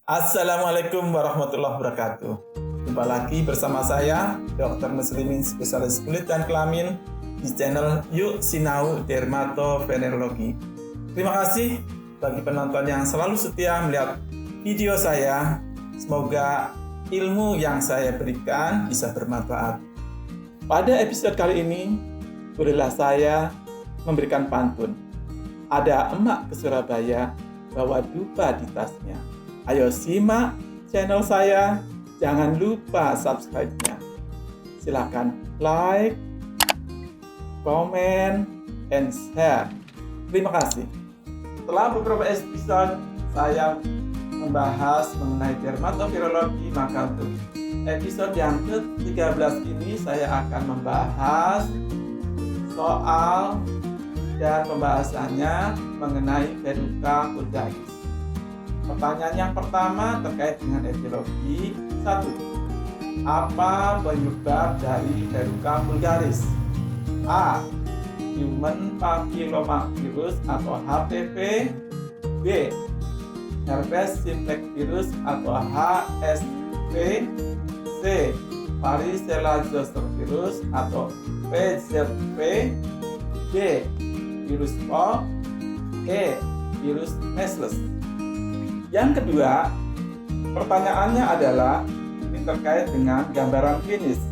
Assalamualaikum warahmatullahi wabarakatuh. Jumpa lagi bersama saya, Dr. Muslimin, spesialis kulit dan kelamin di channel Yuk Sinau Dermatovenerologi. Terima kasih bagi penonton yang selalu setia melihat video saya. Semoga ilmu yang saya berikan bisa bermanfaat. Pada episode kali ini, bolehlah saya memberikan pantun. Ada emak ke Surabaya bawa dupa di tasnya. Ayo simak channel saya, jangan lupa subscribe-nya. Silakan like, comment, and share. Terima kasih. Setelah beberapa episode saya membahas mengenai dermatovirologi, maka untuk episode yang ke-13 ini saya akan membahas soal dan pembahasannya mengenai verruca vulgaris. Pertanyaan yang pertama terkait dengan etiologi. 1. Apa penyebab dari verruca vulgaris? A. Human papillomavirus atau HPV. B. Herpes simplex virus atau HSV. C. Varicella zoster virus atau VZV. D. Virus Pox. E. Virus measles. Yang kedua, pertanyaannya adalah ini terkait dengan gambaran klinis.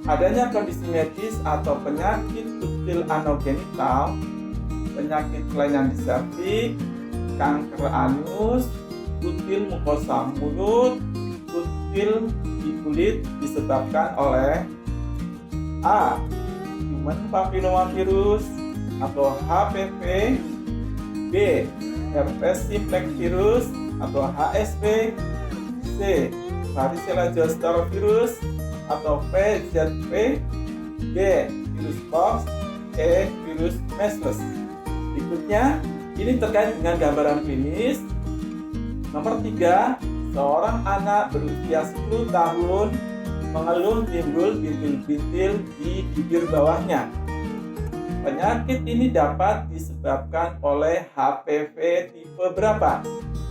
Adanya kondisi medis atau penyakit kutil anogenital, penyakit kelainan di serviks, kanker anus, kutil mukosa mulut, kutil di kulit disebabkan oleh A. Human papillomavirus atau HPV. B. Herpes simplex virus atau HSV. C. Varicella zoster virus atau VZV. D. Virus Pox. E. Virus measles. Berikutnya, ini terkait dengan gambaran klinis. Nomor 3, seorang anak berusia 10 tahun mengeluh timbul bintil-bintil di bibir bawahnya. Penyakit ini dapat disebabkan oleh HPV tipe berapa?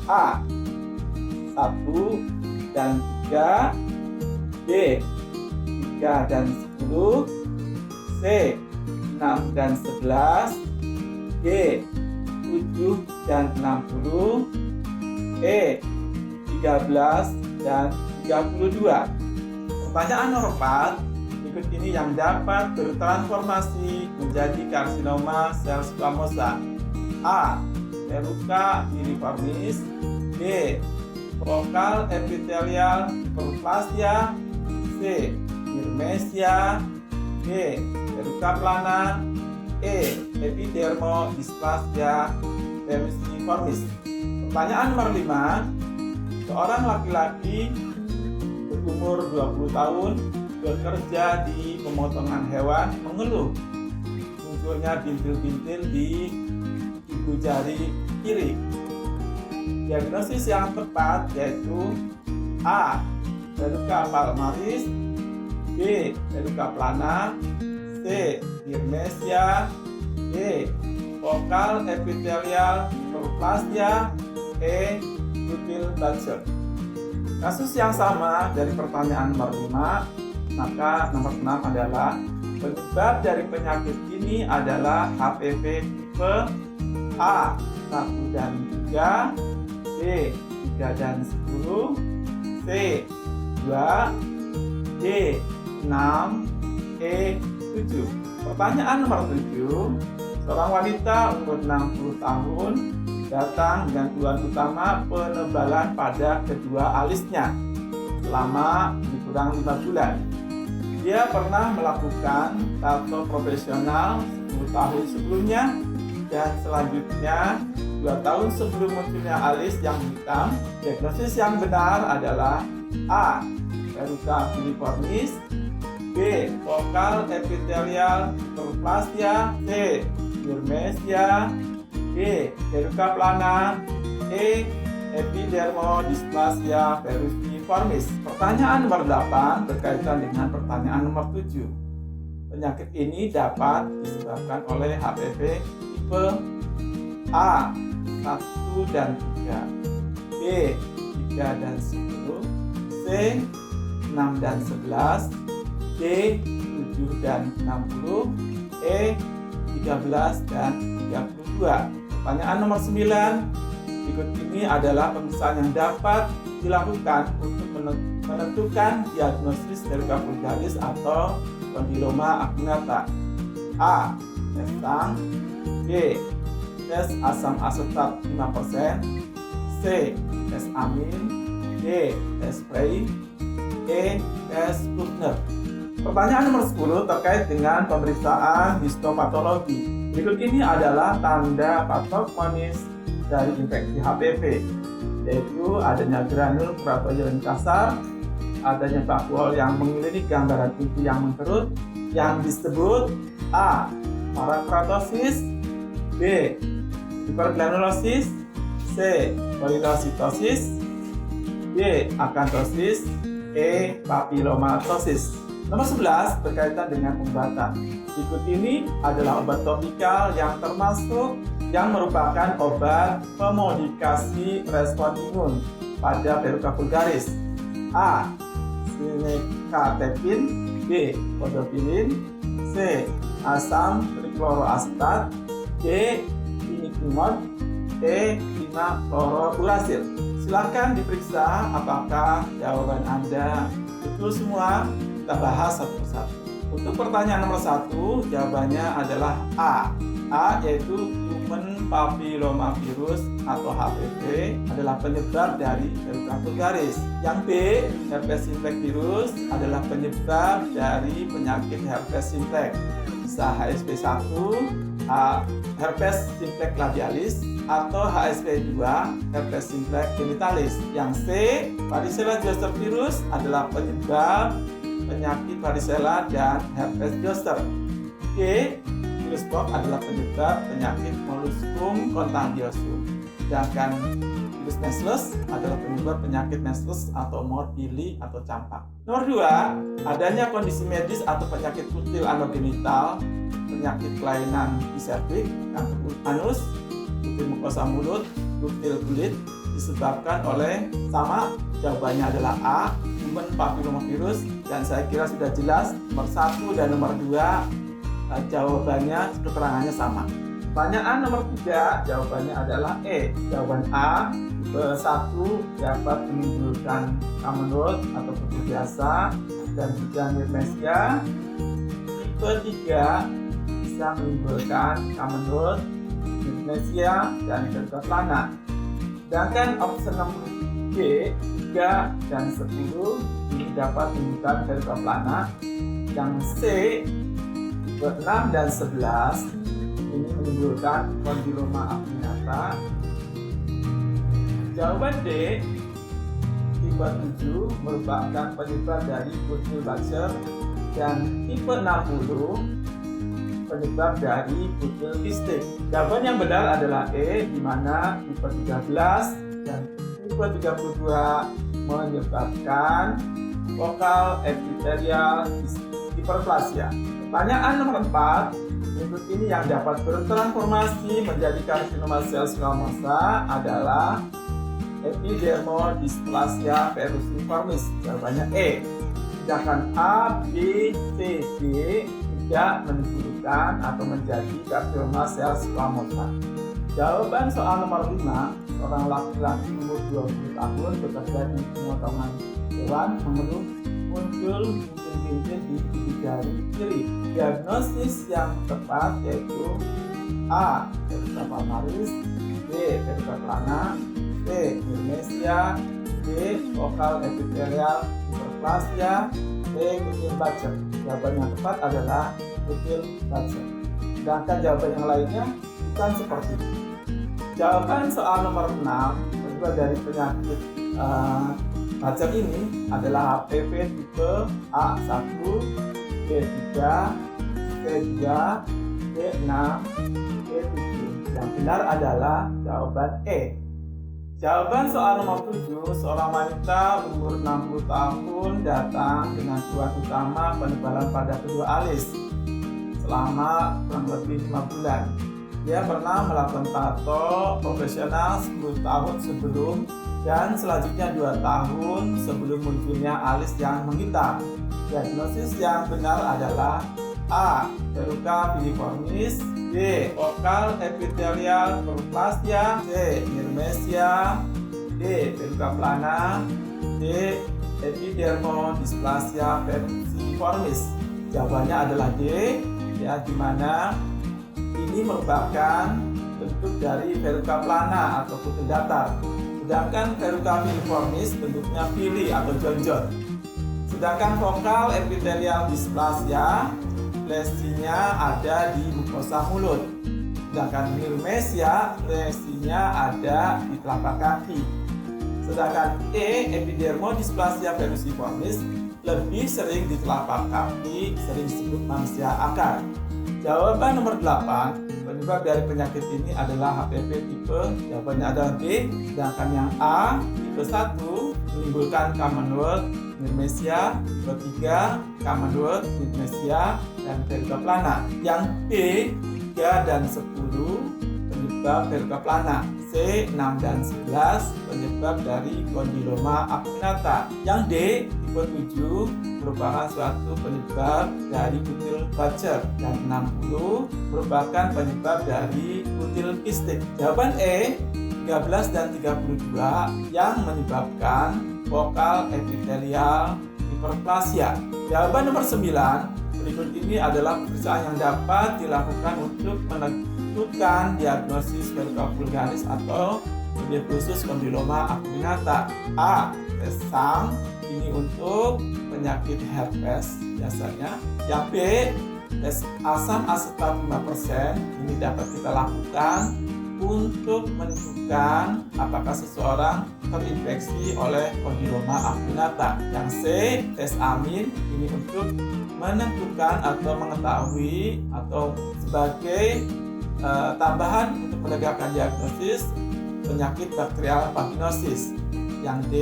A. 1 dan 3. B. 3 dan 10. C. 6 dan 11. D. 7 dan 60. E. 13 dan 32. Pertanyaan nomor 4. Berikut ini yang dapat bertransformasi menjadi karsinoma sel squamosa. A. Verruca piriformis. B. Focal epithelial hyperplasia. C. Myrmecia. D. Verruca plana. E. Epidermodysplasia verruciformis. Pertanyaan nomor 5. Seorang laki-laki berumur 20 tahun bekerja di pemotongan hewan mengeluh munculnya bintil-bintil di ibu jari kiri. Diagnosis yang tepat yaitu A. Verruca palmaris. B. Verruca plana. C. Myrmecia. D. Focal epithelial hyperplasia. E. Kutil bulger. Kasus yang sama dari pertanyaan nomor 5. Maka nomor 6 adalah penyebab dari penyakit ini adalah HPV tipe A 1 dan 3, B 3 dan 10, C 2, D 6, E 7. Pertanyaan nomor 7. Seorang wanita umur 60 tahun datang dengan keluhan utama penebalan pada kedua alisnya selama kurang 5 bulan. Dia pernah melakukan tato profesional 10 tahun sebelumnya dan selanjutnya 2 tahun sebelum munculnya alis yang hitam. Diagnosis yang benar adalah A. Verruca piriformis. B. Focal epithelial hyperplasia. C. Myrmecia. D. Verruca plana. E. Epidermodysplasia verruciformis. Pertanyaan nomor 8 berkaitan dengan pertanyaan nomor 7. Penyakit ini dapat disebabkan oleh HPV tipe A 1 dan 3, B 3 dan 10, C 6 dan 11, D 7 dan 60, E 13 dan 32. Pertanyaan nomor 9. Berikut ini adalah pemeriksaan yang dapat dilakukan untuk menentukan diagnosis cerebral vulgaris atau kondiloma aktinata. A. Tes tang. B. Tes asam asetat 5%. C. Tes amin. D. Tes Frey. E. Tes Kuttner. Pertanyaan nomor 10 terkait dengan pemeriksaan histopatologi. Berikut ini adalah tanda patognomis dari infeksi HPV, yaitu adanya granul keratogen kasar, adanya vakuol yang mengelilingi gambaran inti yang mengkerut, yang disebut A. Parakeratosis, B. Hipergranulosis, C. Polilositosis, D. Akantosis, E. Papillomatosis. Nomor 11 berkaitan dengan pengobatan. Berikut ini adalah obat topikal yang merupakan obat pemodifikasi respon imun pada verruca vulgaris. A. Sinekatepin, B. Podofilin, C. Asam trichloroacetat, D. Imiquimod, E. 5-chlorouracil. Silakan diperiksa apakah jawaban Anda betul semua. Kita bahas satu persatu. Untuk pertanyaan nomor 1, jawabannya adalah A. A yaitu Human Papillomavirus atau HPV adalah penyebab dari verruca vulgaris. Yang B, herpes simplex virus adalah penyebab dari penyakit herpes simplex. Bisa HSV1, herpes simplex labialis, atau HSV2, herpes simplex genitalis. Yang C, varicella zoster virus adalah penyebab penyakit varicella dan herpes zoster. D, virus Box adalah penyebab penyakit molluscum contagiosum. Sedangkan virus Measles adalah penyebab penyakit Measles atau morbilli atau campak. Nomor 2, adanya kondisi medis atau penyakit kutil anogenital, penyakit kelainan cervix, kanker anus, kutil mukosa mulut, kutil kulit disebabkan oleh sama. Jawabannya adalah A, Human Papillomavirus, dan saya kira sudah jelas nomor 1 dan nomor 2 jawabannya, keterangannya sama. Pertanyaan nomor 3 jawabannya adalah E. Jawaban A, tipe 1 dapat menimbulkan common cold atau flu biasa dan hypermesia. Tipe 3 bisa menimbulkan common cold, hypermesia dan verruca plana. Sedangkan opsi nomor B, 3 dan 10 ini dapat menimbulkan verruca plana. Yang C, 6 dan 11 ini menimbulkan kondiloma aktinata. Jawaban D, tipe 7 merupakan penyebab dari kutil Baxter, dan tipe 60 penyebab dari kutil kistik. Jawaban yang benar adalah E, di mana tipe 13 dan tipe 32 menyebabkan vokal epithelial hiperplasia. Pertanyaan nomor 4, berikut ini yang dapat bertransformasi menjadi karsinoma sel squamosa adalah epidermodysplasia verruciformis. Jawabannya E. Sedangkan A, B, C, D tidak menimbulkan atau menjadi karsinoma sel squamosa. Jawaban soal nomor 5, seorang laki-laki umur 20 tahun bekerja di pemotongan hewan mengeluh muncul bintik-bintik di gigi jari kiri. Diagnosis yang tepat yaitu A. Verruca palmaris, B. Verruca plana, C. Hypermesia, D. Vokal epithelial hiperplasia, D. Kutil Baxter. Jawaban yang tepat adalah kutil Baxter. Sedangkan jawaban yang lainnya bukan seperti itu. Jawaban soal nomor 6, penyebab dari penyakit Baxter ini adalah HPV tipe A1, B3, C2, D6, D7. Yang benar adalah jawaban E. Jawaban soal nomor 7, seorang wanita umur 60 tahun datang dengan keluhan utama penebalan pada kedua alis selama kurang lebih 5 bulan. Dia pernah melakukan tato profesional 10 tahun sebelum Dan selanjutnya 2 tahun sebelum munculnya alis yang menghitam. Diagnosis yang benar adalah A. Verruca filiformis, B. Focal epithelial neoplasia, C. Myrmecia, D. Verruca plana, D. Epidermodysplasia versiformis. Jawabannya adalah D, ya, di mana ini merupakan bentuk dari verruca plana atau kutil datar. Sedangkan verruca filiformis bentuknya fili atau jonjot. Sedangkan focal epithelial dysplasia lesinya ada di mukosa mulut. Sedangkan myrmecia lesinya ada di telapak kaki. Sedangkan E. epidermodysplasia versiformis lebih sering di telapak kaki, sering disebut manusia akar. Jawaban nomor 8, penyebab dari penyakit ini adalah HPV tipe, jawabannya adalah B. Sedangkan yang A, tipe 1, menimbulkan Commonwealth myrmecia, tipe 3, Commonwealth myrmecia, dan verruca plana. Yang B, 3 dan 10, penyebab verruca plana. C, 6 dan 11, penyebab dari kondiloma acuminata. Yang D, tipe 7, merupakan suatu penyebab dari kutil Bucher, dan 60 merupakan penyebab dari kutil kistik. Jawaban E, 13 dan 32 yang menyebabkan focal epithelial hyperplasia. Jawaban nomor 9, berikut ini adalah pemeriksaan yang dapat dilakukan untuk menentukan diagnosis verruca vulgaris atau lebih khusus kondiloma acuminata. A. Tes SAM, ini untuk penyakit herpes biasanya. Yang B, tes asam asetat 5%, ini dapat kita lakukan untuk menentukan apakah seseorang terinfeksi oleh kondiloma acuminata. Yang C, tes amin, ini untuk menentukan atau mengetahui atau sebagai tambahan untuk menegakkan diagnosis penyakit bakterial vaginosis. Yang D,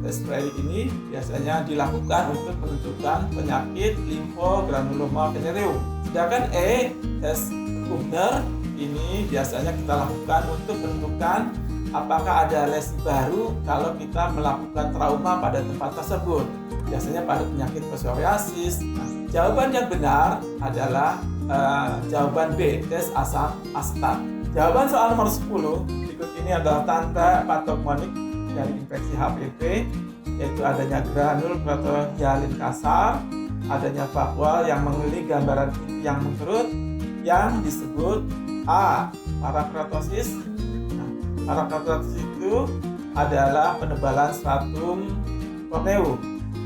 tes Frey ini biasanya dilakukan untuk menentukan penyakit limfogranuloma venereum. Sedangkan E, tes Kubner, ini biasanya kita lakukan untuk menentukan apakah ada lesi baru kalau kita melakukan trauma pada tempat tersebut, biasanya pada penyakit psoriasis. Nah, jawaban yang benar adalah jawaban B, tes asam asetat. Jawaban soal nomor 10 berikut ini adalah tanda patognomik dari infeksi HPV, yaitu adanya granul protohyalin kasar, adanya vakuol yang mengelilingi gambaran inti yang mengkerut yang disebut A. Parakeratosis. Nah, parakeratosis itu adalah penebalan stratum corneum.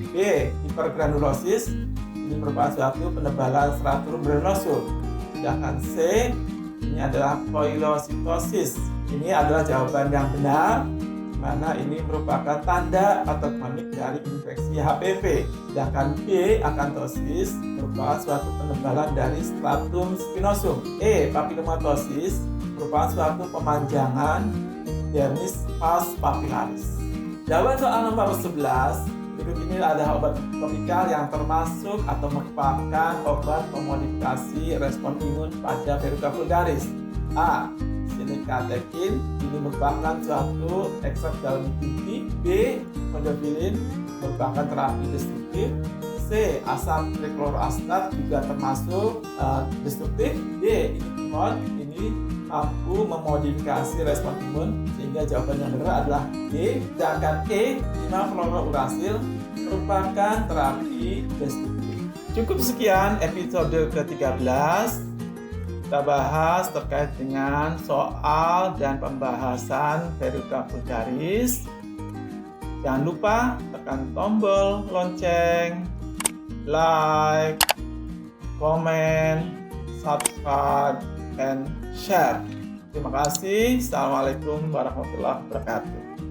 B. Hipergranulosis, ini merupakan suatu penebalan stratum granulosus. Sedangkan C, ini adalah koilositosis. Ini adalah jawaban yang benar, mana ini merupakan tanda patognomik dari infeksi HPV. Sedangkan B, akantosis, merupakan suatu penebalan dari stratum spinosum. E, papillomatosis, merupakan suatu pemanjangan dermis pars papillaris. Jawaban soal nomor 11, berikut ini ada obat topikal yang termasuk atau merupakan obat memodifikasi respon imun pada verruca vulgaris. A. Sinekatekin, ini merupakan suatu ekstrak daun inti. B. Modofilin, merupakan terapi destruktif. C. Asam trikloroasetat juga termasuk destruktif. D. Inhibimod, ini mampu memodifikasi respon imun, sehingga jawaban yang benar adalah D. Sedangkan E. 5-fluorourasil, merupakan terapi destruktif. Cukup sekian episode ke-13. Kita bahas terkait dengan soal dan pembahasan verruca vulgaris. Jangan lupa tekan tombol lonceng, like, comment, subscribe, and share. Terima kasih. Assalamualaikum warahmatullahi wabarakatuh.